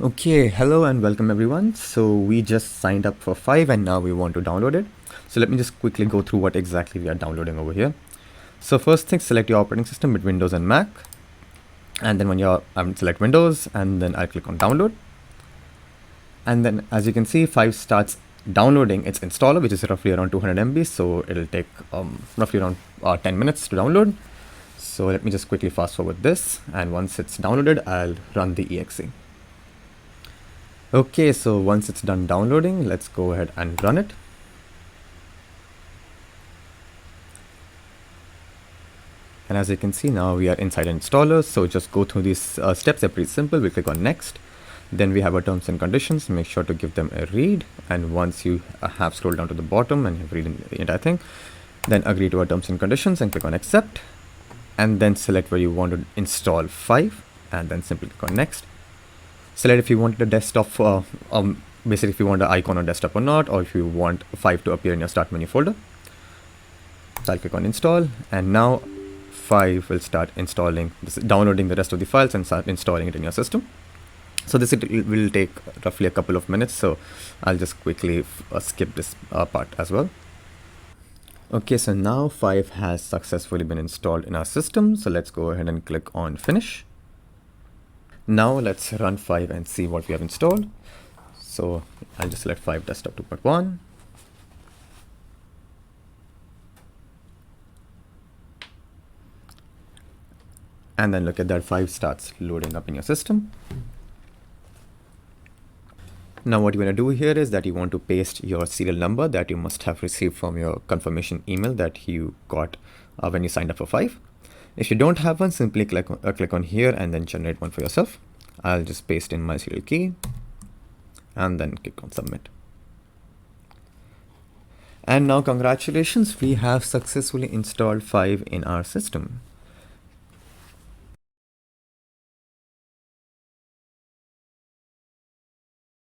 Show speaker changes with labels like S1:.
S1: Okay, hello and welcome everyone. So we just signed up for 5 and now we want to download it. So let me just quickly go through what exactly we are downloading over here. So first thing, select your operating system with Windows and Mac. And then when you're, select Windows and then I'll click on download. And then as you can see, 5 starts downloading its installer, which is roughly around 200 MB. So it'll take roughly around 10 minutes to download. So let me just quickly fast forward this. And once it's downloaded, I'll run the exe. Okay, so once it's done downloading, let's go ahead and run it. And as you can see, now we are inside an installer. So just go through these steps. They're pretty simple. We click on next. Then we have our terms and conditions. Make sure to give them a read. And once you have scrolled down to the bottom and have read the entire thing, then agree to our terms and conditions and click on accept. And then select where you want to install 5 and then simply click on next. Select if you want the desktop, basically if you want the icon on desktop or not, or if you want 5 to appear in your start menu folder. So I'll click on install, and now 5 will start downloading the rest of the files and start installing it in your system. So this will take roughly a couple of minutes, so I'll just quickly skip this part as well. Okay, so now 5 has successfully been installed in our system. So let's go ahead and click on finish. Now let's run 5 and see what we have installed. So I'll just select 5 desktop 2.1. And then look at that, 5 starts loading up in your system. Now what you want to do here is that you want to paste your serial number that you must have received from your confirmation email that you got when you signed up for 5. If you don't have one, simply click on here and then generate one for yourself. I'll just paste in my serial key and then click on submit. And now congratulations, we have successfully installed 5 in our system.